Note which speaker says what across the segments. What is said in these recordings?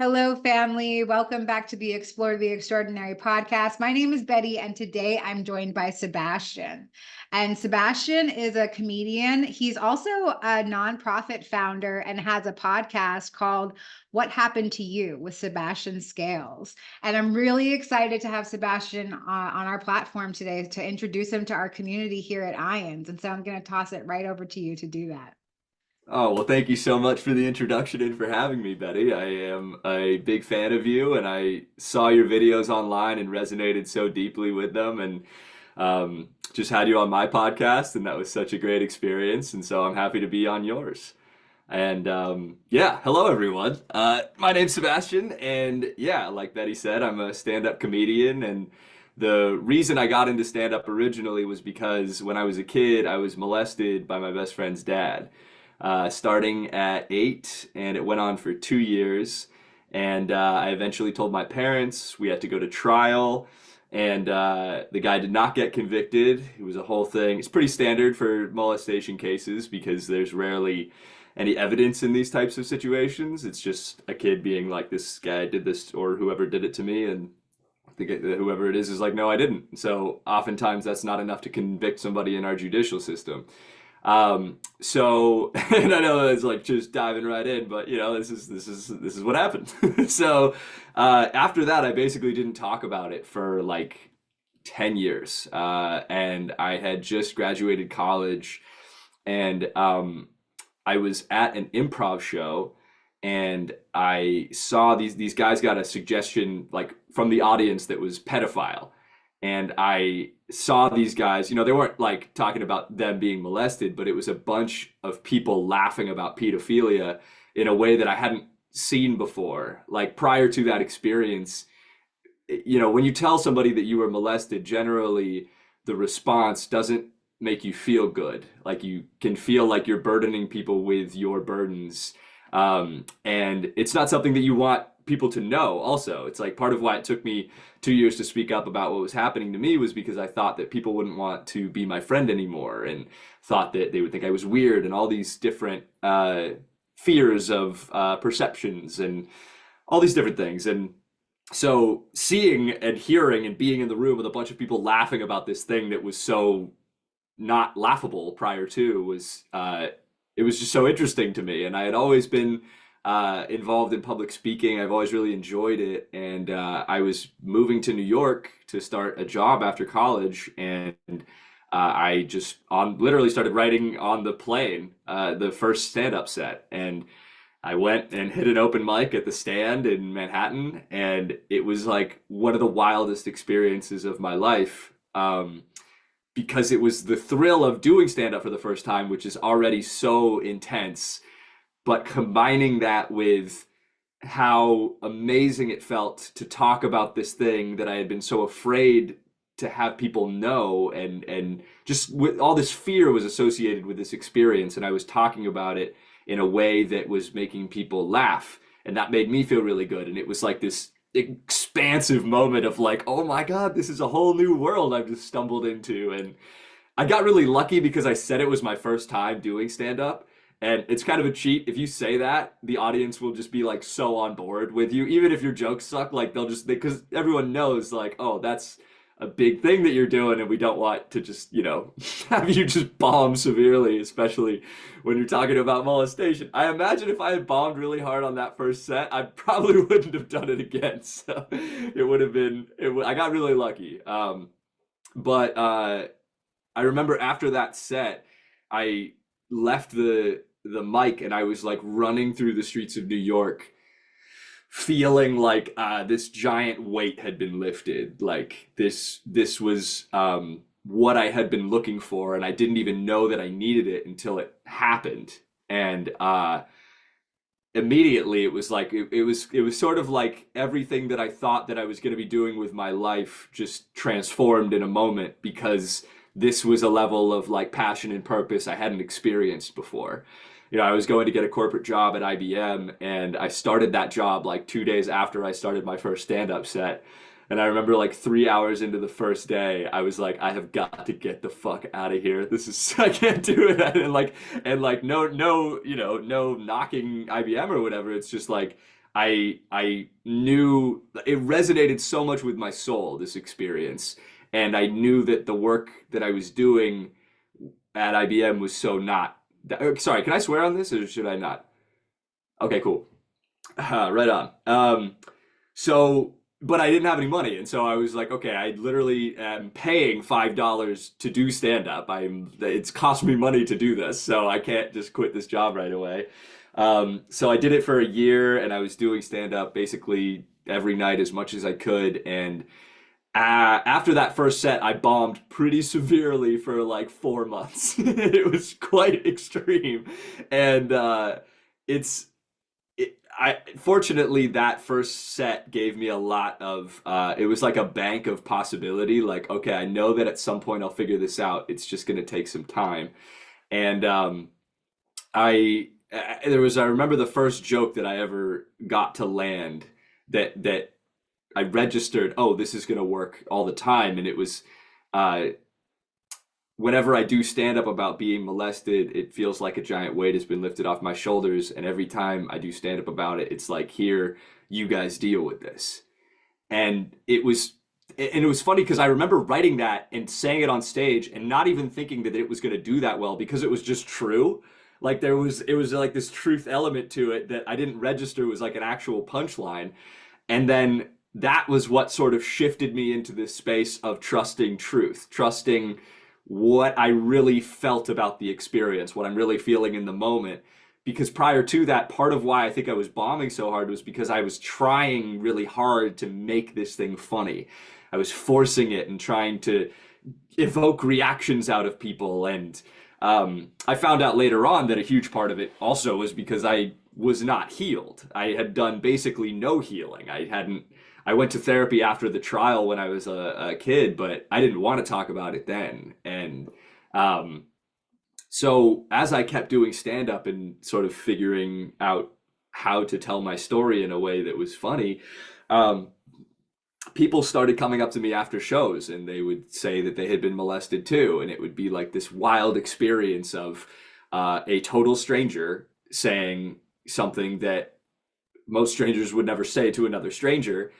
Speaker 1: Hello, family. Welcome back to the Explore the Extraordinary podcast. My name is Betty, and today I'm joined by Sebastian. And Sebastian is a comedian. He's also a nonprofit founder and has a podcast called What Happened to You with Sebastian Scales. And I'm really excited to have Sebastian on our platform today to introduce him to our community here at IANDS. And so I'm going to toss it right over to you to do that.
Speaker 2: Oh, well, thank you so much for the introduction and for having me, Betty. I am a big fan of you, and I saw your videos online and resonated so deeply with them, and just had you on my podcast, and that was such a great experience, and so I'm happy to be on yours. And yeah, hello everyone. My name's Sebastian, and yeah, like Betty said, I'm a stand-up comedian, and the reason I got into stand-up originally was because when I was a kid, I was molested by my best friend's dad starting at 8, and it went on for 2 years. And I eventually told my parents. We had to go to trial, and the guy did not get convicted. It was a whole thing. It's pretty standard for molestation cases because there's rarely any evidence in these types of situations. It's just a kid being like, this guy did this, or whoever did it to me, and whoever it is like, no, I didn't. So oftentimes that's not enough to convict somebody in our judicial system. So, and I know it's like just diving right in, but this is what happened. So, after that, I basically didn't talk about it for like 10 years. And I had just graduated college, and I was at an improv show, and I saw these guys got a suggestion like from the audience that was pedophile. And I saw these guys, they weren't like talking about them being molested, but it was a bunch of people laughing about pedophilia in a way that I hadn't seen before. Like prior to that experience, when you tell somebody that you were molested, generally the response doesn't make you feel good. Like you can feel like you're burdening people with your burdens. And it's not something that you want people to know. Also, it's like part of why it took me 2 years to speak up about what was happening to me was because I thought that people wouldn't want to be my friend anymore, and thought that they would think I was weird, and all these different fears of perceptions and all these different things. And so seeing and hearing and being in the room with a bunch of people laughing about this thing that was so not laughable prior to was it was just so interesting to me. And I had always been involved in public speaking. I've always really enjoyed it. And I was moving to New York to start a job after college. And I just literally started writing on the plane, the first stand-up set. And I went and hit an open mic at the Stand in Manhattan. And it was like one of the wildest experiences of my life. Because it was the thrill of doing stand-up for the first time, which is already so intense, but combining that with how amazing it felt to talk about this thing that I had been so afraid to have people know, and just with all this fear was associated with this experience, and I was talking about it in a way that was making people laugh, and that made me feel really good. And it was like this expansive moment of like, oh my God, this is a whole new world I've just stumbled into. And I got really lucky because I said it was my first time doing stand-up. And it's kind of a cheat. If you say that, the audience will just be like so on board with you. Even if your jokes suck, like because everyone knows like, oh, that's a big thing that you're doing, and we don't want to just, have you just bomb severely, especially when you're talking about molestation. I imagine if I had bombed really hard on that first set, I probably wouldn't have done it again. So it would have been, I got really lucky. But I remember after that set, I left the mic, and I was like running through the streets of New York feeling like this giant weight had been lifted. Like this was what I had been looking for, and I didn't even know that I needed it until it happened. And immediately it was like it was sort of like everything that I thought that I was going to be doing with my life just transformed in a moment, because this was a level of like passion and purpose I hadn't experienced before. I was going to get a corporate job at IBM, and I started that job like 2 days after I started my first stand-up set. And I remember like 3 hours into the first day, I was like, I have got to get the fuck out of here. I can't do it. No knocking IBM or whatever. It's just like, I knew it resonated so much with my soul, this experience. And I knew that the work that I was doing at IBM was so not. Sorry, can I swear on this or should I not? Okay, cool. Right on. So, but I didn't have any money, and so I was like, okay, I literally am paying $5 to do stand up. It's cost me money to do this, so I can't just quit this job right away. So I did it for a year, and I was doing stand up basically every night as much as I could. And after that first set, I bombed pretty severely for like 4 months. It was quite extreme, and it's I fortunately that first set gave me a lot of it was like a bank of possibility. Like, okay, I know that at some point I'll figure this out. It's just going to take some time. And I I remember the first joke that I ever got to land that I registered, oh, this is going to work all the time. And it was uh, whenever I do stand up about being molested, it feels like a giant weight has been lifted off my shoulders. And every time I do stand up about it, it's like, here, you guys deal with this. And it was funny because I remember writing that and saying it on stage and not even thinking that it was going to do that well because it was just true. Like it was like this truth element to it that I didn't register was like an actual punchline. And then that was what sort of shifted me into this space of trusting truth, trusting what I really felt about the experience, what I'm really feeling in the moment. Because prior to that, part of why I think I was bombing so hard was because I was trying really hard to make this thing funny. I was forcing it and trying to evoke reactions out of people. And I found out later on that a huge part of it also was because I was not healed. I had done basically no healing. I went to therapy after the trial when I was a kid, but I didn't want to talk about it then. And so as I kept doing stand up and sort of figuring out how to tell my story in a way that was funny, people started coming up to me after shows and they would say that they had been molested too. And it would be like this wild experience of a total stranger saying something that most strangers would never say to another stranger,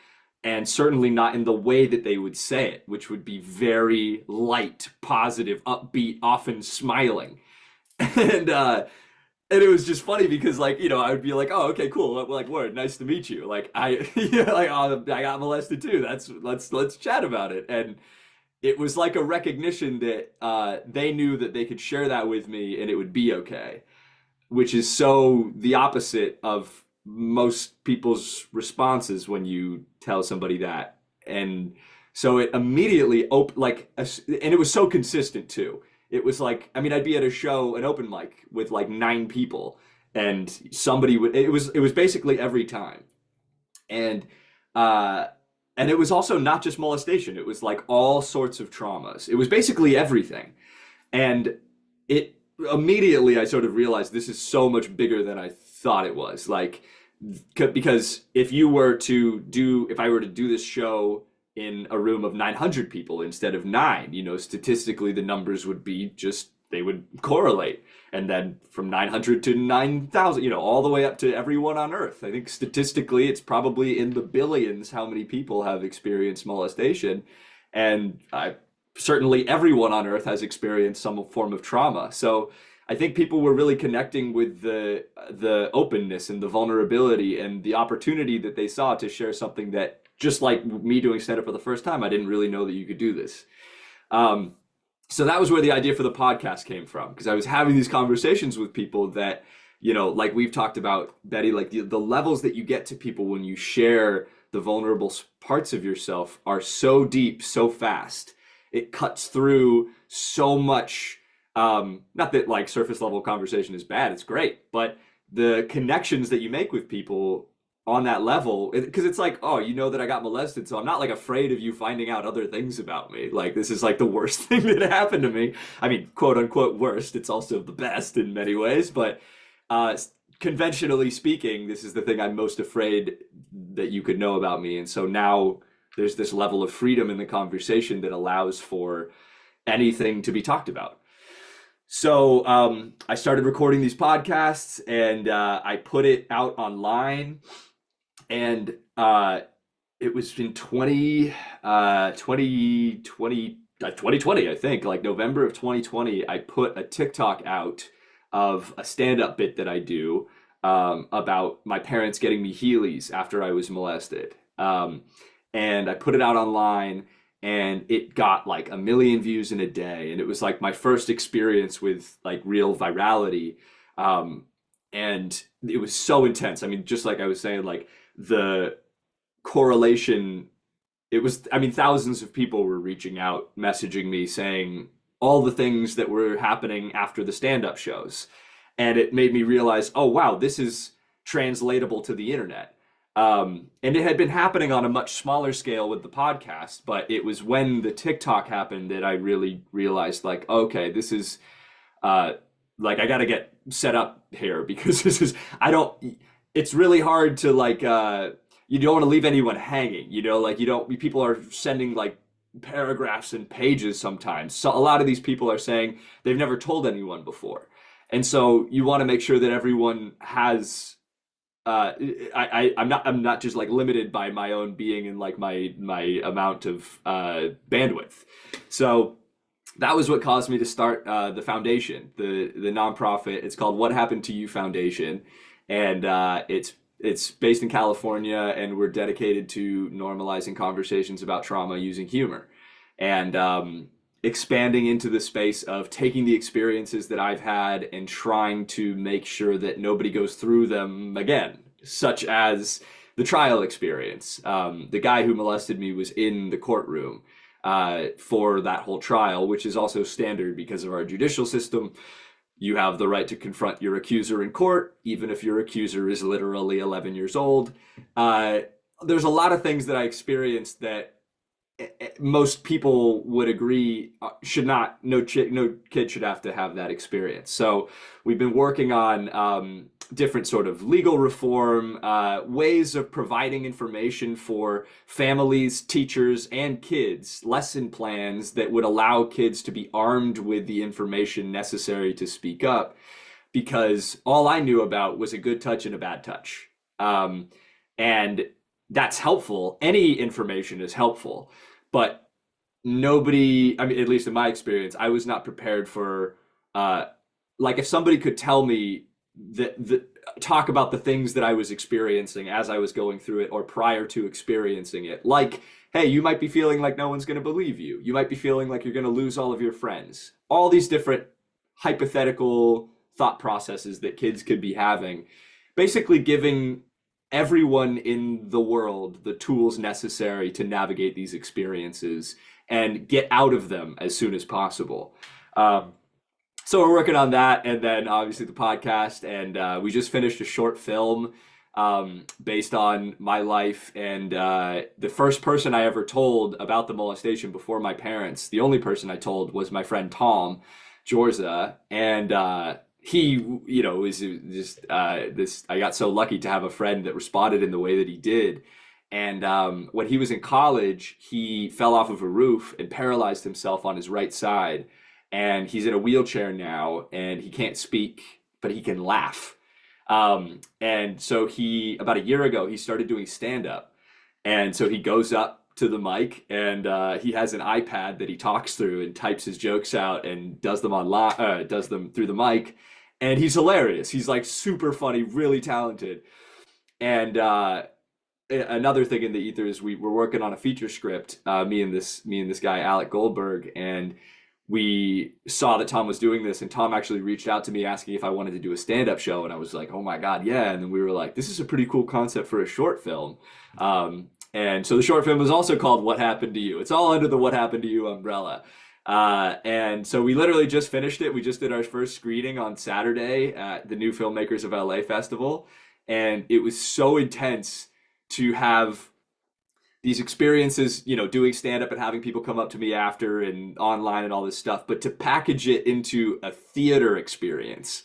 Speaker 2: and certainly not in the way that they would say it, which would be very light, positive, upbeat, often smiling. And and it was just funny because, like, I would be like, oh, okay, cool, like, word, nice to meet you. Like, like, oh, I got molested too. Let's chat about it. And it was like a recognition that they knew that they could share that with me and it would be okay, which is so the opposite of most people's responses when you tell somebody that. And so it immediately and it was so consistent too. It was like, I mean, I'd be at a show, an open mic with like 9 people, and somebody would, it was basically every time. And and it was also not just molestation, it was like all sorts of traumas. It was basically everything. And it immediately I sort of realized this is so much bigger than I thought it was. Like, because if I were to do this show in a room of 900 people instead of 9, statistically the numbers would be they would correlate. And then from 900 to 9,000, all the way up to everyone on Earth. I think statistically it's probably in the billions how many people have experienced molestation. And certainly everyone on Earth has experienced some form of trauma. So I think people were really connecting with the openness and the vulnerability and the opportunity that they saw to share something that, just like me doing stand-up for the first time, I didn't really know that you could do this. So that was where the idea for the podcast came from, because I was having these conversations with people that, like we've talked about, Betty, like the levels that you get to people when you share the vulnerable parts of yourself are so deep, so fast. It cuts through so much. Not that like surface level conversation is bad, it's great, but the connections that you make with people on that level, because it's like, oh, that I got molested, so I'm not like afraid of you finding out other things about me. Like, this is like the worst thing that happened to me. I mean, quote unquote worst. It's also the best in many ways, but conventionally speaking, this is the thing I'm most afraid that you could know about me. And so now there's this level of freedom in the conversation that allows for anything to be talked about. So I started recording these podcasts and I put it out online. And it was in 2020, I think, like November of 2020, I put a TikTok out of a stand-up bit that I do about my parents getting me Heelys after I was molested. And I put it out online, and it got like 1 million views in a day. And it was like my first experience with like real virality. And it was so intense. I mean, just like I was saying, like the correlation, it was, I mean, thousands of people were reaching out, messaging me saying all the things that were happening after the stand-up shows. And it made me realize, oh, wow, this is translatable to the internet. And it had been happening on a much smaller scale with the podcast, but it was when the TikTok happened that I really realized, like, okay, this is, like, I got to get set up here, because this is, it's really hard to like, you don't want to leave anyone hanging, you know, like people are sending like paragraphs and pages sometimes. So a lot of these people are saying they've never told anyone before. And so you want to make sure that everyone has, I'm not just like limited by my own being and like my amount of bandwidth. So that was what caused me to start the foundation, the nonprofit. It's called What Happened to You Foundation, and it's based in California, and we're dedicated to normalizing conversations about trauma using humor, and expanding into the space of taking the experiences that I've had and trying to make sure that nobody goes through them again, such as the trial experience. The guy who molested me was in the courtroom for that whole trial, which is also standard because of our judicial system. You have the right to confront your accuser in court, even if your accuser is literally 11 years old. There's a lot of things that I experienced that most people would agree should not, no kid should have to have that experience. So we've been working on different sort of legal reform, ways of providing information for families, teachers, and kids, lesson plans that would allow kids to be armed with the information necessary to speak up, because all I knew about was a good touch and a bad touch. And that's helpful. Any information is helpful, but nobody, I mean, at least in my experience, I was not prepared for, like if somebody could tell me talk about the things that I was experiencing as I was going through it or prior to experiencing it. Like, hey, you might be feeling like no one's going to believe you. You might be feeling like you're going to lose all of your friends. All these different hypothetical thought processes that kids could be having, basically giving everyone in the world the tools necessary to navigate these experiences and get out of them as soon as possible. So we're working on that, and then obviously the podcast, and we just finished a short film based on my life, and the first person I ever told about the molestation before my parents, the only person I told, was my friend Tom Jorza, and he, you know, was just this, I got so lucky to have a friend that responded in the way that he did. And when he was in college, he fell off of a roof and paralyzed himself on his right side. And he's in a wheelchair now, and he can't speak, but he can laugh. And so he, about a year ago, he started doing stand-up. And so he goes up to the mic, and he has an iPad that he talks through and types his jokes out and does them online, does them through the mic. And he's hilarious. He's like super funny, really talented. And another thing in the ether is we're working on a feature script, me and this guy, Alec Goldberg, and we saw that Tom was doing this, and Tom actually reached out to me asking if I wanted to do a stand-up show, and I was like, oh my God, yeah. And then we were like, this is a pretty cool concept for a short film. And so the short film was also called What Happened to You? It's all under the What Happened to You umbrella. And so we literally just finished it. We just did our first screening on Saturday at the New Filmmakers of LA Festival, and it was so intense to have these experiences, you know, doing stand-up and having people come up to me after and online and all this stuff, but to package it into a theater experience,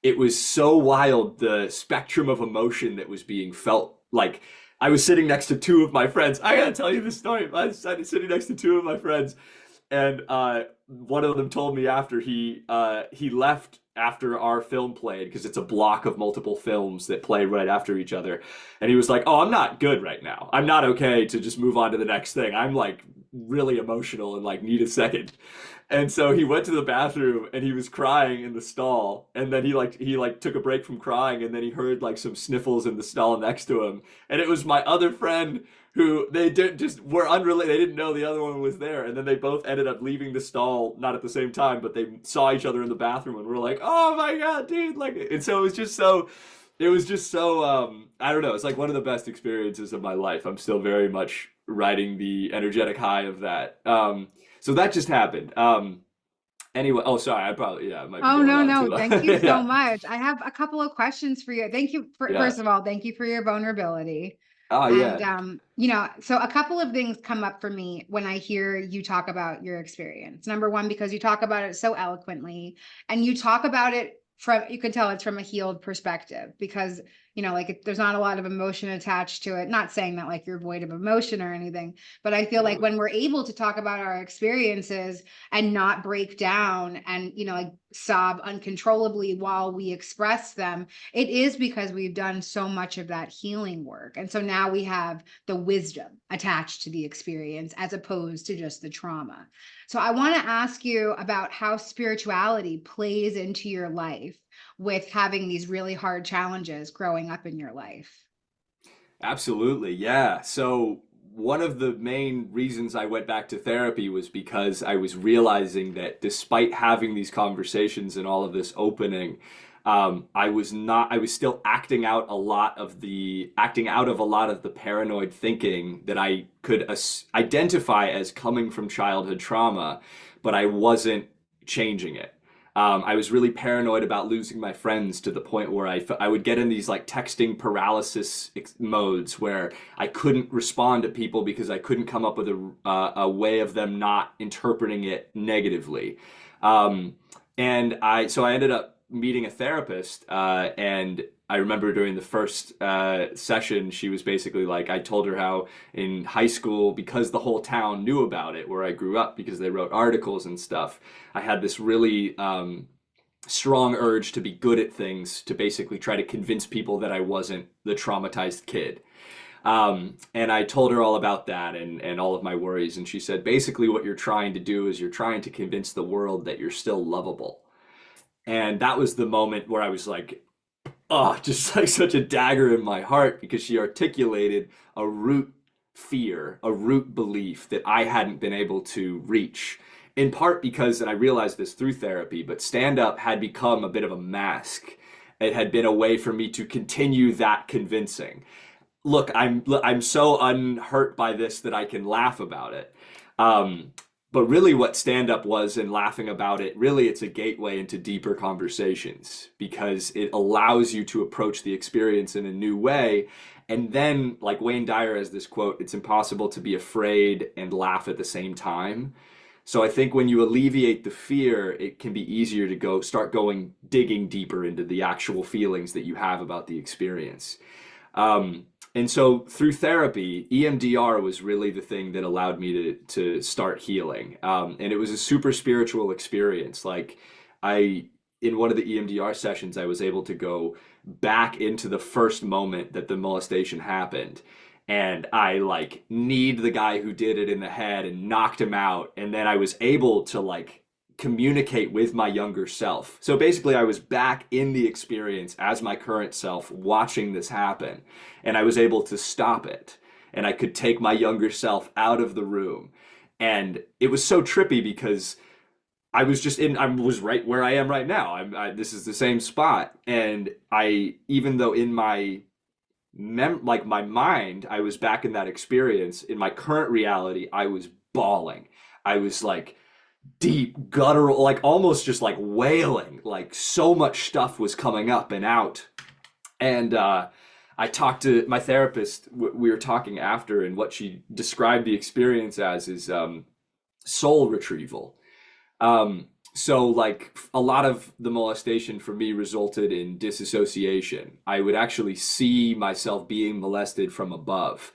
Speaker 2: it was so wild, the spectrum of emotion that was being felt. Like, I was sitting next to two of my friends. I gotta tell you this story. I was sitting next to two of my friends, and one of them told me after he left after our film played, because it's a block of multiple films that play right after each other. And he was like, "Oh, I'm not good right now. I'm not okay to just move on to the next thing. I'm like really emotional and like need a second." And so he went to the bathroom and he was crying in the stall. And then he took a break from crying, and then he heard like some sniffles in the stall next to him. And it was my other friend who they did just were unrelated. They didn't know the other one was there. And then they both ended up leaving the stall, not at the same time, but they saw each other in the bathroom and were like, "Oh my God, dude." Like, and so it was just so, I don't know. It's like one of the best experiences of my life. I'm still very much riding the energetic high of that. So that just happened. Anyway, oh, sorry. I might be
Speaker 1: Oh,
Speaker 2: going
Speaker 1: no,
Speaker 2: on
Speaker 1: no.
Speaker 2: too
Speaker 1: Thank
Speaker 2: long.
Speaker 1: you so
Speaker 2: Yeah.
Speaker 1: much. I have a couple of questions for you. Thank you for,
Speaker 2: Yeah.
Speaker 1: first of all, thank you for your vulnerability.
Speaker 2: Oh,
Speaker 1: And,
Speaker 2: yeah.
Speaker 1: so a couple of things come up for me when I hear you talk about your experience. Number one, because you talk about it so eloquently, and you talk about it from, you can tell it's from a healed perspective, because, there's not a lot of emotion attached to it. Not saying that like you're void of emotion or anything, but I feel like
Speaker 2: Totally.
Speaker 1: when we're able to talk about our experiences and not break down and, like sob uncontrollably while we express them, it is because we've done so much of that healing work. And so now we have the wisdom attached to the experience as opposed to just the trauma. So I want to ask you about how spirituality plays into your life with having these really hard challenges growing up in your life.
Speaker 2: Absolutely, yeah. So one of the main reasons I went back to therapy was because I was realizing that despite having these conversations and all of this opening, I was still acting out of a lot of the paranoid thinking that I could identify as coming from childhood trauma, but I wasn't changing it. I was really paranoid about losing my friends to the point where I would get in these like texting paralysis modes where I couldn't respond to people because I couldn't come up with a way of them not interpreting it negatively. Um, so I ended up meeting a therapist, and I remember during the first session, she was basically like, I told her how in high school, because the whole town knew about it where I grew up because they wrote articles and stuff, I had this really strong urge to be good at things, to basically try to convince people that I wasn't the traumatized kid. And I told her all about that and all of my worries. And she said, basically, what you're trying to do is you're trying to convince the world that you're still lovable. And that was the moment where I was like, oh, just like such a dagger in my heart, because she articulated a root fear, a root belief that I hadn't been able to reach. In part because, and I realized this through therapy, but stand up had become a bit of a mask. It had been a way for me to continue that convincing. Look, I'm so unhurt by this that I can laugh about it. But really what stand up was, and laughing about it, really it's a gateway into deeper conversations, because it allows you to approach the experience in a new way. And then, like Wayne Dyer has this quote, it's impossible to be afraid and laugh at the same time. So I think when you alleviate the fear, it can be easier to start digging deeper into the actual feelings that you have about the experience. And so through therapy, EMDR was really the thing that allowed me to start healing. And it was a super spiritual experience. Like in one of the EMDR sessions, I was able to go back into the first moment that the molestation happened. And I like kneed the guy who did it in the head and knocked him out. And then I was able to like communicate with my younger self. So basically I was back in the experience as my current self watching this happen, and I was able to stop it, and I could take my younger self out of the room. And it was so trippy because I was right where I am right now. This is the same spot. And even though in my my mind, I was back in that experience, in my current reality, I was bawling. I was like, deep guttural, like almost just like wailing, like so much stuff was coming up and out. And I talked to my therapist, we were talking after, and what she described the experience as is soul retrieval. So like a lot of the molestation for me resulted in disassociation. I would actually see myself being molested from above.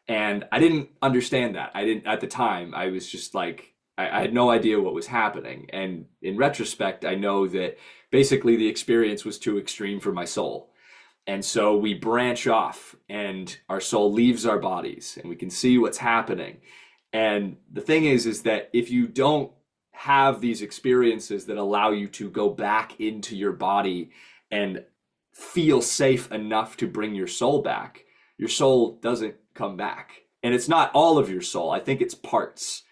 Speaker 2: And I didn't understand that. I didn't at the time. I was just like, I had no idea what was happening. And in retrospect, I know that basically the experience was too extreme for my soul. And so we branch off and our soul leaves our bodies and we can see what's happening. And the thing is that if you don't have these experiences that allow you to go back into your body and feel safe enough to bring your soul doesn't come back. And it's not all of your soul. I think it's parts.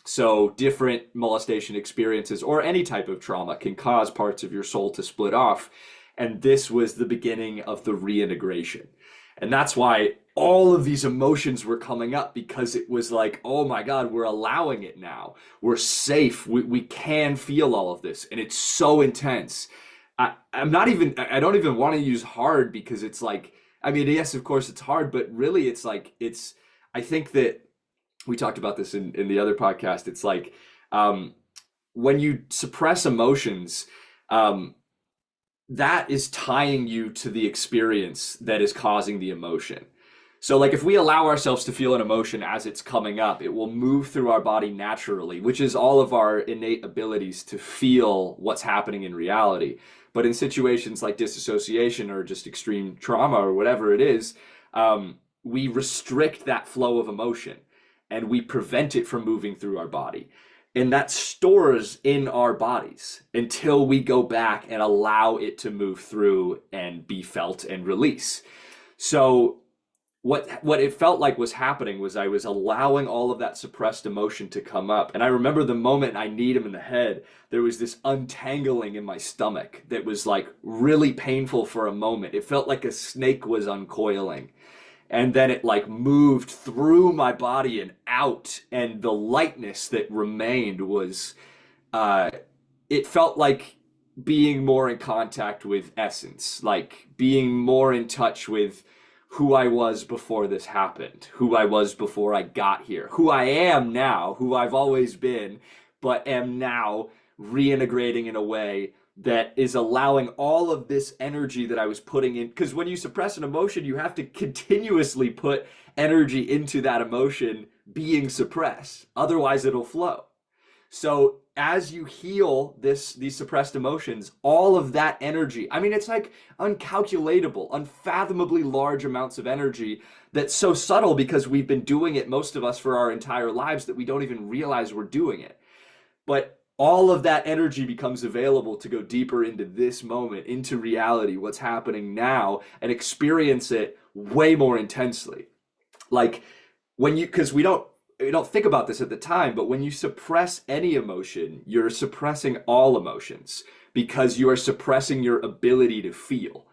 Speaker 2: So different molestation experiences or any type of trauma can cause parts of your soul to split off. And this was the beginning of the reintegration. And that's why all of these emotions were coming up, because it was like, oh my God, we're allowing it now. We're safe. We can feel all of this. And it's so intense. I don't even want to use hard, because it's like, I mean, yes, of course it's hard, but really it's like, I think that we talked about this in the other podcast. It's like, when you suppress emotions, that is tying you to the experience that is causing the emotion. So like if we allow ourselves to feel an emotion as it's coming up, it will move through our body naturally, which is all of our innate abilities to feel what's happening in reality. But in situations like disassociation or just extreme trauma or whatever it is, we restrict that flow of emotion and we prevent it from moving through our body. And that stores in our bodies until we go back and allow it to move through and be felt and release. So what it felt like was happening was I was allowing all of that suppressed emotion to come up. And I remember the moment I kneed him in the head, there was this untangling in my stomach that was like really painful for a moment. It felt like a snake was uncoiling. And then it like moved through my body and out, and the lightness that remained was, it felt like being more in contact with essence, like being more in touch with who I was before this happened, who I was before I got here, who I am now, who I've always been, but am now reintegrating in a way that is allowing all of this energy that I was putting in. Because when you suppress an emotion, you have to continuously put energy into that emotion being suppressed. Otherwise, it'll flow. So as you heal these suppressed emotions, all of that energy, I mean, it's like uncalculatable, unfathomably large amounts of energy that's so subtle because we've been doing it, most of us, for our entire lives, that we don't even realize we're doing it. But all of that energy becomes available to go deeper into this moment, into reality, what's happening now, and experience it way more intensely. Like because we don't think about this at the time, but when you suppress any emotion, you're suppressing all emotions because you are suppressing your ability to feel.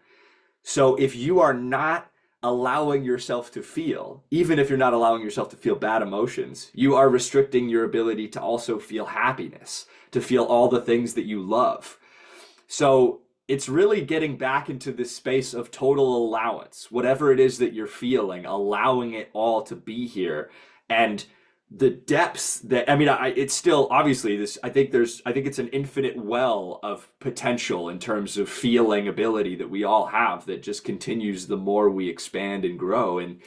Speaker 2: So if you are not allowing yourself to feel, even if you're not allowing yourself to feel bad emotions, you are restricting your ability to also feel happiness, to feel all the things that you love. So it's really getting back into this space of total allowance, whatever it is that you're feeling, allowing it all to be here. And the depths that, I mean, it's still obviously this, I think it's an infinite well of potential in terms of feeling ability that we all have that just continues the more we expand and grow. And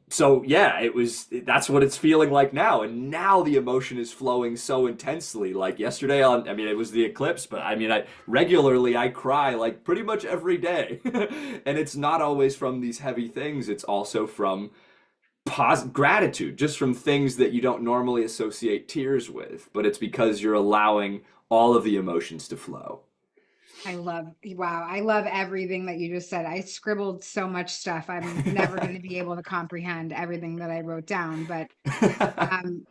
Speaker 2: so yeah, that's what it's feeling like now. And now the emotion is flowing so intensely. Like yesterday it was the eclipse, but regularly I cry like pretty much every day. And it's not always from these heavy things. It's also from gratitude, just from things that you don't normally associate tears with, but it's because you're allowing all of the emotions to flow.
Speaker 1: Wow, I love everything that you just said. I scribbled so much stuff. I'm never going to be able to comprehend everything that I wrote down, but um,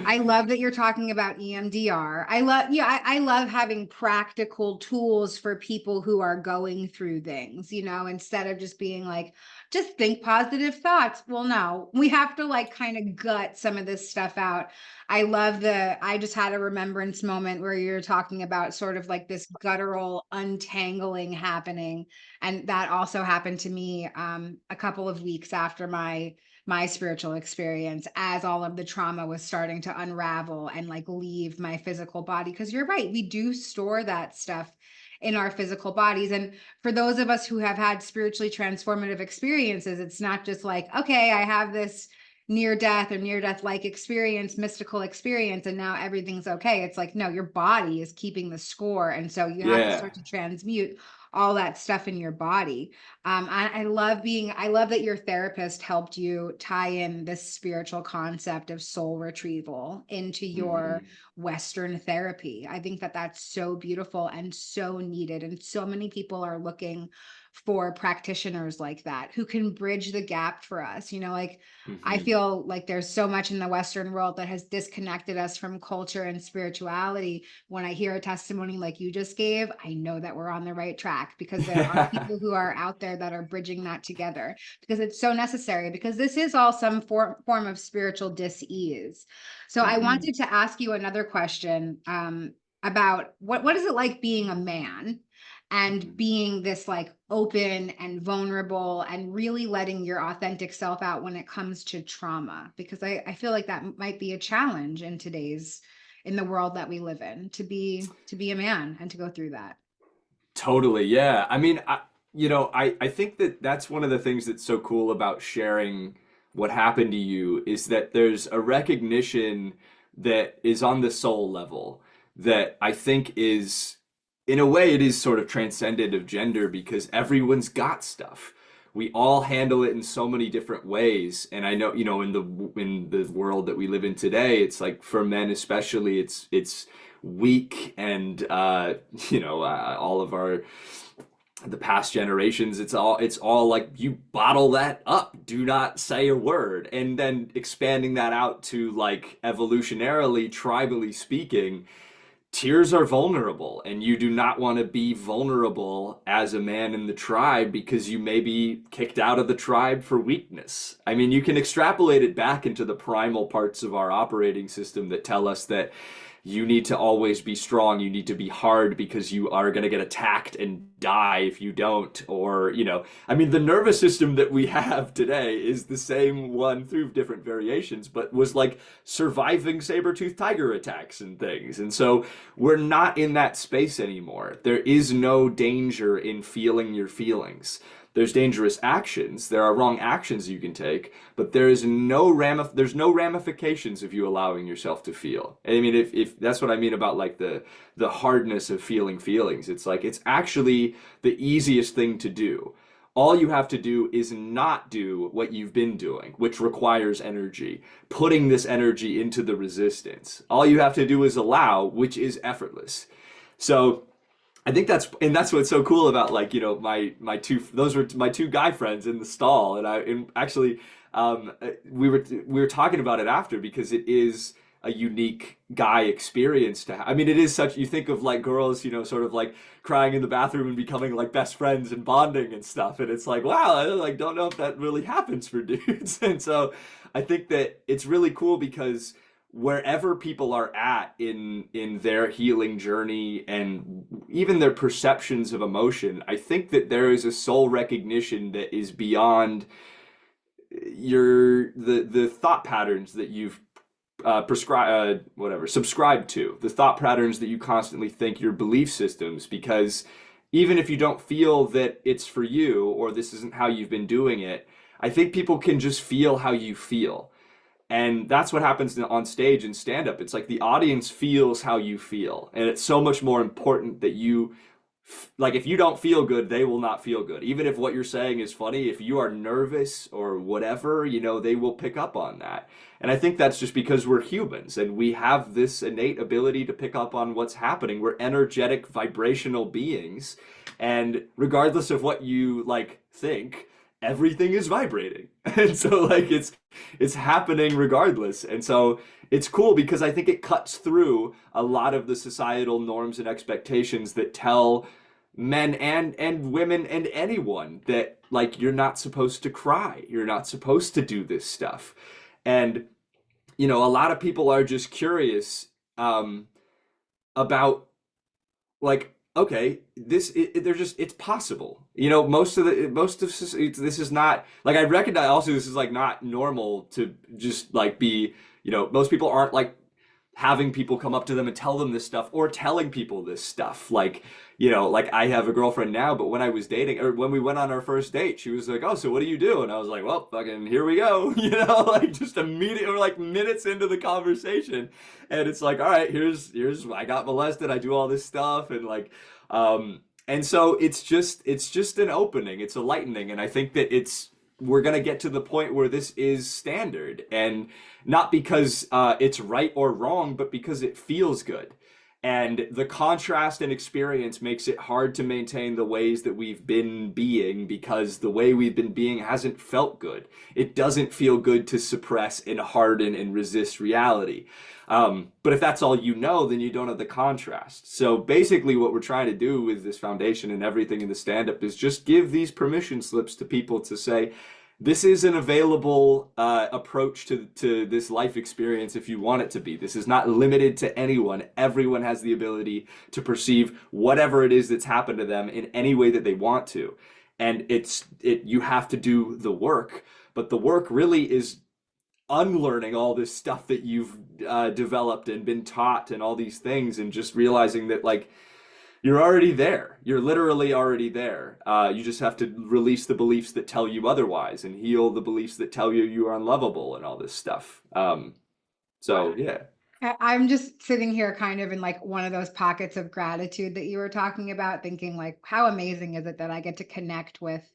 Speaker 1: I love that you're talking about EMDR. I love having practical tools for people who are going through things, instead of just being like, just think positive thoughts. Well, no, we have to like kind of gut some of this stuff out. I just had a remembrance moment where you're talking about sort of like this guttural untangling happening. And that also happened to me a couple of weeks after my spiritual experience, as all of the trauma was starting to unravel and like leave my physical body. Because you're right, we do store that stuff in our physical bodies. And for those of us who have had spiritually transformative experiences, it's not just like, okay, I have this near death or near death like experience, mystical experience, and now everything's okay. It's like, no, your body is keeping the score. And so you have to
Speaker 2: Yeah.
Speaker 1: start to transmute all that stuff in your body. I love that your therapist helped you tie in this spiritual concept of soul retrieval into your
Speaker 2: Hmm.
Speaker 1: Western therapy. I think that that's so beautiful and so needed. And so many people are looking for practitioners like that who can bridge the gap for us. Like, I
Speaker 2: Hmm.
Speaker 1: feel like there's so much in the Western world that has disconnected us from culture and spirituality. When I hear a testimony like you just gave, I know that we're on the right track, because there are people who are out there that are bridging that together, because it's so necessary, because this is all some form of spiritual dis-ease. So I
Speaker 2: Hmm.
Speaker 1: wanted to ask you another question, about what is it like being a man and
Speaker 2: Hmm.
Speaker 1: being this like open and vulnerable and really letting your authentic self out when it comes to trauma, because I feel like that might be a challenge in the world that we live in, to be a man and to go through that.
Speaker 2: Totally, yeah. I mean, I think that that's one of the things that's so cool about sharing what happened to you is that there's a recognition that is on the soul level that I think is, in a way, it is sort of transcendent of gender because everyone's got stuff. We all handle it in so many different ways, and I know, in the world that we live in today, it's like for men especially, it's weak and all of our the past generations, it's all like you bottle that up, do not say a word, and then expanding that out to like evolutionarily, tribally speaking, tears are vulnerable, and you do not want to be vulnerable as a man in the tribe because you may be kicked out of the tribe for weakness. I mean, you can extrapolate it back into the primal parts of our operating system that tell us that you need to always be strong, you need to be hard because you are going to get attacked and die if you don't. Or, I mean, the nervous system that we have today is the same one through different variations, but was like surviving saber-toothed tiger attacks and things. And so we're not in that space anymore. There is no danger in feeling your feelings. There's dangerous actions. There are wrong actions you can take, but there's no ramifications of you allowing yourself to feel. I mean, if that's what I mean about like the hardness of feeling feelings. It's like it's actually the easiest thing to do. All you have to do is not do what you've been doing, which requires energy, putting this energy into the resistance. All you have to do is allow, which is effortless. So I think that's what's so cool about like, those were my two guy friends in the stall. And actually, we were talking about it after because it is a unique guy experience to have. I mean, it is such, you think of like girls, sort of like crying in the bathroom and becoming like best friends and bonding and stuff. And it's like, wow, I like don't know if that really happens for dudes. And so I think that it's really cool because wherever people are at in their healing journey and even their perceptions of emotion, I think that there is a soul recognition that is beyond the thought patterns that you've subscribed to, the thought patterns that you constantly think, your belief systems. Because even if you don't feel that it's for you or this isn't how you've been doing it, I think people can just feel how you feel. And that's what happens on stage and stand up. It's like the audience feels how you feel. And it's so much more important that like, if you don't feel good, they will not feel good. Even if what you're saying is funny, if you are nervous or whatever, they will pick up on that. And I think that's just because we're humans and we have this innate ability to pick up on what's happening. We're energetic, vibrational beings. And regardless of what you like think, everything is vibrating. And so like it's happening regardless. And so it's cool because I think it cuts through a lot of the societal norms and expectations that tell men and women and anyone that like you're not supposed to cry, you're not supposed to do this stuff. And a lot of people are just curious about like, okay, they're just, it's possible. This is not like, I recognize also this is like not normal to just like be, most people aren't like having people come up to them and tell them this stuff, or telling people this stuff. Like, like I have a girlfriend now, but when I was dating, or when we went on our first date, she was like, "Oh, so what do you do?" And I was like, "Well, fucking here we go." Like just immediately, we're like minutes into the conversation, and it's like, all right, here's I got molested, I do all this stuff, and like, and so it's just an opening, it's a lightening, and I think that we're gonna get to the point where this is standard, and not because it's right or wrong, but because it feels good. And the contrast in experience makes it hard to maintain the ways that we've been being, because the way we've been being hasn't felt good. It doesn't feel good to suppress and harden and resist reality. But if that's all you know, then you don't have the contrast. So basically what we're trying to do with this foundation and everything in the stand-up is just give these permission slips to people to say, this is an available approach to this life experience if you want it to be. This is not limited to anyone. Everyone has the ability to perceive whatever it is that's happened to them in any way that they want to. And you have to do the work, but the work really is unlearning all this stuff that you've developed and been taught and all these things, and just realizing that, like, you're already there. You're literally already there. You just have to release the beliefs that tell you otherwise, and heal the beliefs that tell you you are unlovable and all this stuff. So yeah.
Speaker 1: I'm just sitting here kind of in like one of those pockets of gratitude that you were talking about, thinking like, how amazing is it that I get to connect with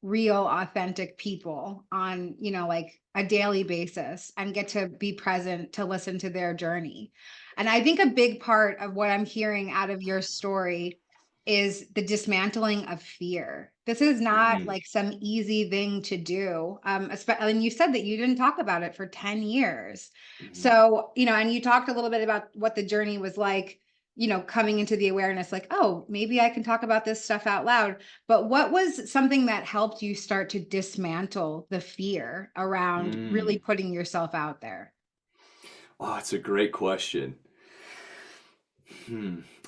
Speaker 1: real, authentic people on, like a daily basis, and get to be present to listen to their journey. And I think a big part of what I'm hearing out of your story is the dismantling of fear. This is not like some easy thing to do. And you said that you didn't talk about it for 10 years. So, and you talked a little bit about what the journey was like, coming into the awareness, like, oh, maybe I can talk about this stuff out loud. But what was something that helped you start to dismantle the fear around really putting yourself out there?
Speaker 2: Oh, it's a great question.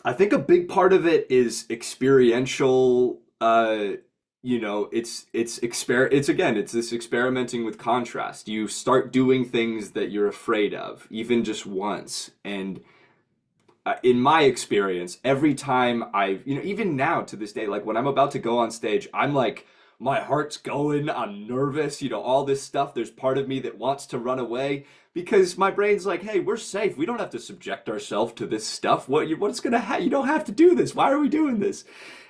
Speaker 2: I think a big part of it is experiential. It's this experimenting with contrast. You start doing things that you're afraid of, even just once. And in my experience, every time even now to this day, like when I'm about to go on stage, I'm like, my heart's going, I'm nervous, all this stuff. There's part of me that wants to run away, because my brain's like, hey, we're safe. We don't have to subject ourselves to this stuff. What's gonna happen? You don't have to do this. Why are we doing this?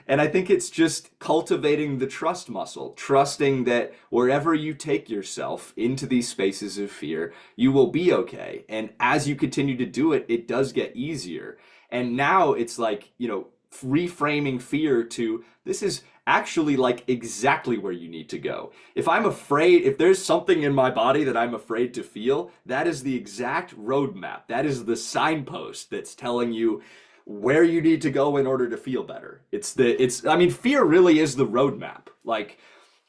Speaker 2: And I think it's just cultivating the trust muscle, trusting that wherever you take yourself into these spaces of fear, you will be okay. And as you continue to do it, it does get easier. And now it's like, reframing fear to, this is actually like exactly where you need to go. If I'm afraid, if there's something in my body that I'm afraid to feel, that is the exact roadmap. That is the signpost that's telling you where you need to go in order to feel better. Fear really is the roadmap. Like,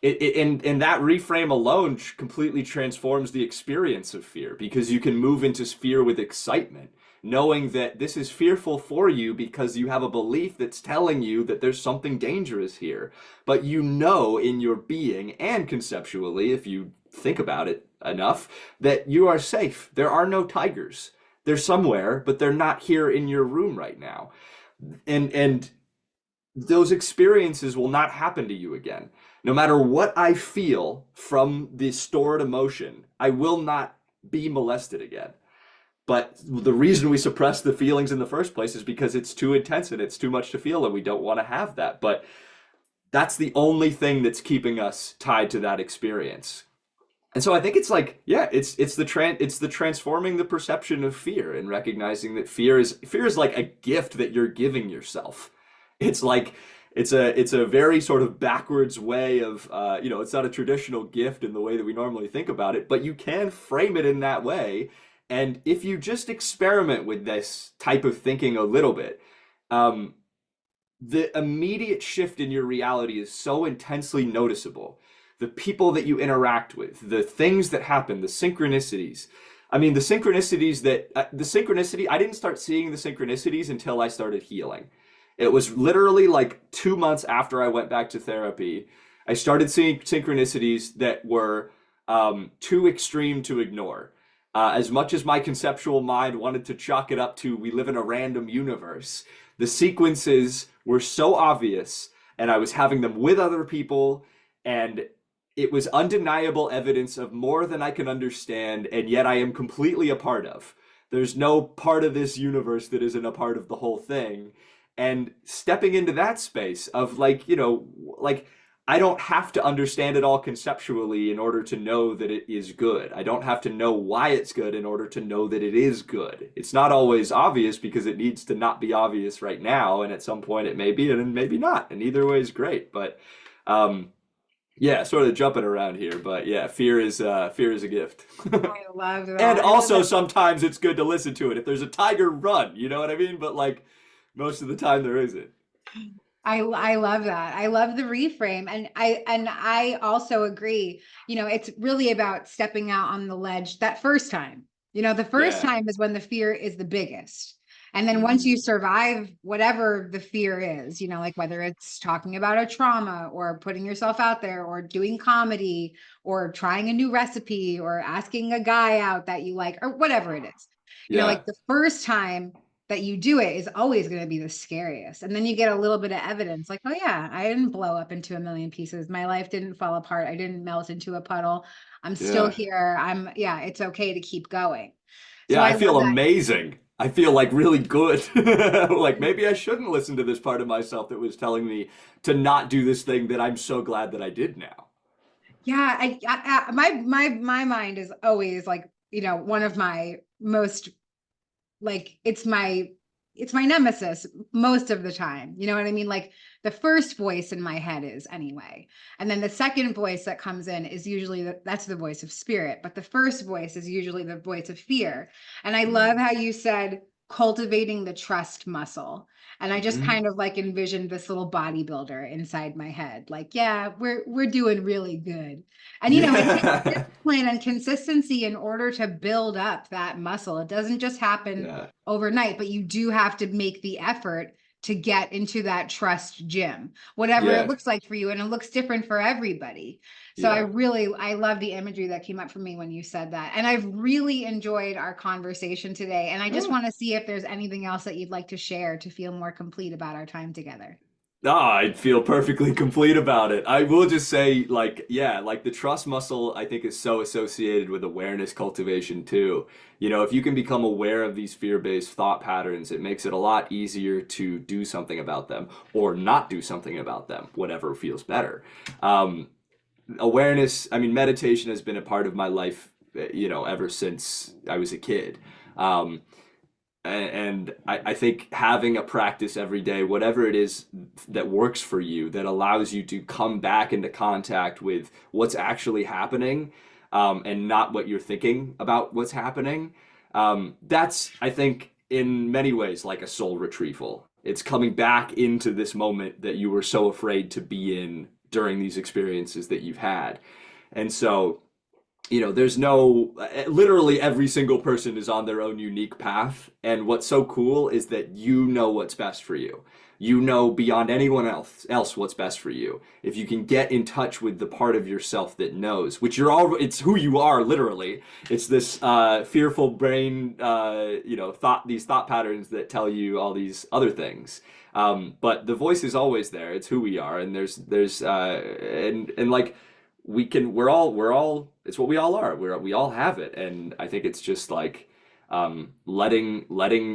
Speaker 2: and that reframe alone completely transforms the experience of fear, because you can move into fear with excitement, knowing that this is fearful for you because you have a belief that's telling you that there's something dangerous here. But in your being and conceptually, if you think about it enough, that you are safe. There are no tigers. They're somewhere, but they're not here in your room right now. And those experiences will not happen to you again. No matter what I feel from the stored emotion, I will not be molested again. But the reason we suppress the feelings in the first place is because it's too intense and it's too much to feel, and we don't want to have that. But that's the only thing that's keeping us tied to that experience. And so I think it's like, yeah, it's the transforming the perception of fear, and recognizing that fear is like a gift that you're giving yourself. It's like, it's a very sort of backwards way of, it's not a traditional gift in the way that we normally think about it, but you can frame it in that way. And if you just experiment with this type of thinking a little bit, the immediate shift in your reality is so intensely noticeable. The people that you interact with, the things that happen, the synchronicities. I mean, the synchronicities I didn't start seeing the synchronicities until I started healing. It was literally like 2 months after I went back to therapy, I started seeing synchronicities that were too extreme to ignore. As much as my conceptual mind wanted to chalk it up to we live in a random universe, the sequences were so obvious, and I was having them with other people, and it was undeniable evidence of more than I can understand, and yet I am completely a part of. There's no part of this universe that isn't a part of the whole thing. And stepping into that space of like, like I don't have to understand it all conceptually in order to know that it is good. I don't have to know why it's good in order to know that it is good. It's not always obvious because it needs to not be obvious right now, and at some point it may be and maybe not. And either way is great. But yeah, sort of jumping around here, but yeah, fear is a gift.
Speaker 1: I love that.
Speaker 2: And
Speaker 1: I love
Speaker 2: also
Speaker 1: that.
Speaker 2: sometimes it's good to listen to it. If there's a tiger, run, you know what I mean? But like most of the time there isn't.
Speaker 1: I love that. I love the reframe. And I also agree, it's really about stepping out on the ledge that first time. The first
Speaker 2: Yeah.
Speaker 1: time is when the fear is the biggest. And then once
Speaker 2: Mhm.
Speaker 1: you survive whatever the fear is, like whether it's talking about a trauma or putting yourself out there or doing comedy or trying a new recipe or asking a guy out that you like or whatever it is,
Speaker 2: Yeah.
Speaker 1: like the first time that you do it is always going to be the scariest. And then you get a little bit of evidence like, oh yeah, I didn't blow up into a million pieces. My life didn't fall apart. I didn't melt into a puddle. I'm still
Speaker 2: Yeah.
Speaker 1: here. Yeah, it's okay to keep going. So
Speaker 2: Yeah,
Speaker 1: I
Speaker 2: I
Speaker 1: love
Speaker 2: feel
Speaker 1: that.
Speaker 2: amazing. I feel like really good. Like maybe I shouldn't listen to this part of myself that was telling me to not do this thing that I'm so glad that I did now.
Speaker 1: Yeah, my mind is always like, one of my most like it's my nemesis most of the time. You know what I mean? Like the first voice in my head is anyway. And then the second voice that comes in is usually that's the voice of spirit, but the first voice is usually the voice of fear. And I love
Speaker 2: Mm.
Speaker 1: how you said cultivating the trust muscle. And I just
Speaker 2: Mhm.
Speaker 1: kind of like envisioned this little bodybuilder inside my head. Like, yeah, we're doing really good. And it takes
Speaker 2: Yeah.
Speaker 1: discipline and consistency in order to build up that muscle. It doesn't just happen
Speaker 2: Yeah.
Speaker 1: overnight, but you do have to make the effort to get into that trust gym, whatever it
Speaker 2: Yeah.
Speaker 1: looks like for you. And it looks different for everybody. So
Speaker 2: Yeah.
Speaker 1: I love the imagery that came up for me when you said that. And I've really enjoyed our conversation today. And I just
Speaker 2: Oh.
Speaker 1: want to see if there's anything else that you'd like to share to feel more complete about our time together.
Speaker 2: Ah, I feel perfectly complete about it. I will just say, like, yeah, like the trust muscle, I think is so associated with awareness cultivation too. If you can become aware of these fear-based thought patterns, it makes it a lot easier to do something about them or not do something about them, whatever feels better. Um, Awareness, I mean, meditation has been a part of my life, ever since I was a kid. Um, and I think having a practice every day, whatever it is that works for you, that allows you to come back into contact with what's actually happening, and not what you're thinking about what's happening, that's, I think, in many ways like a soul retrieval. It's coming back into this moment that you were so afraid to be in during these experiences that you've had. And so there's no, literally every single person is on their own unique path. And what's so cool is that you know what's best for you. You know beyond anyone else what's best for you. If you can get in touch with the part of yourself that knows, which it's who you are, literally. It's this fearful brain, these thought patterns that tell you all these other things. But the voice is always there. It's who we are, and and like we're all it's what we all are. We all have it, and I think it's just like letting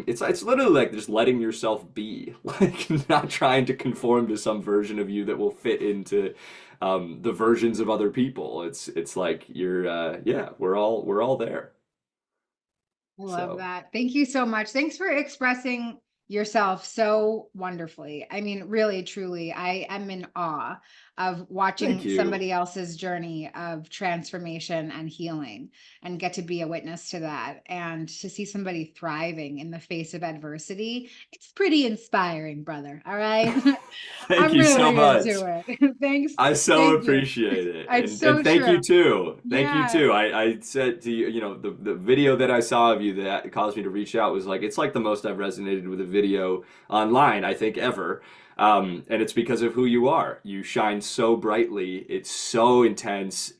Speaker 2: it's literally like just letting yourself be, like not trying to conform to some version of you that will fit into the versions of other people. It's like yeah, we're all there.
Speaker 1: I love
Speaker 2: So
Speaker 1: that. Thank you so much. Thanks for expressing yourself so wonderfully. I mean, really, truly, I am in awe of
Speaker 2: thank
Speaker 1: watching
Speaker 2: you.
Speaker 1: somebody else's journey of transformation and healing and get to be a witness to that and to see somebody thriving in the face of adversity. It's pretty inspiring, brother. All right.
Speaker 2: Thank
Speaker 1: I'm
Speaker 2: you so
Speaker 1: really
Speaker 2: much.
Speaker 1: into it. Thanks.
Speaker 2: I so
Speaker 1: Thank you.
Speaker 2: appreciate it.
Speaker 1: It's
Speaker 2: And
Speaker 1: so
Speaker 2: thank
Speaker 1: true.
Speaker 2: you too. Thank you
Speaker 1: Yeah.
Speaker 2: too. I said to you, the video that I saw of you that caused me to reach out was like it's like the most I've resonated with a video online, I think, ever. And it's because of who you are. You shine so brightly. It's so intense.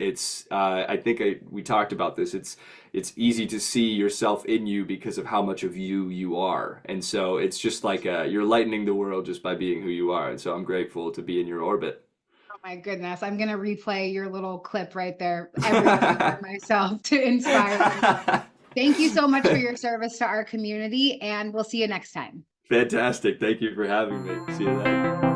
Speaker 2: I think we talked about this. It's easy to see yourself in you because of how much of you are. And so it's just like you're lightening the world just by being who you are. And so I'm grateful to be in your orbit.
Speaker 1: Oh my goodness. I'm going to replay your little clip right there every day for myself to inspire me. Thank you so much for your service to our community, and we'll see you next time.
Speaker 2: Fantastic. Thank you for having me. See you then.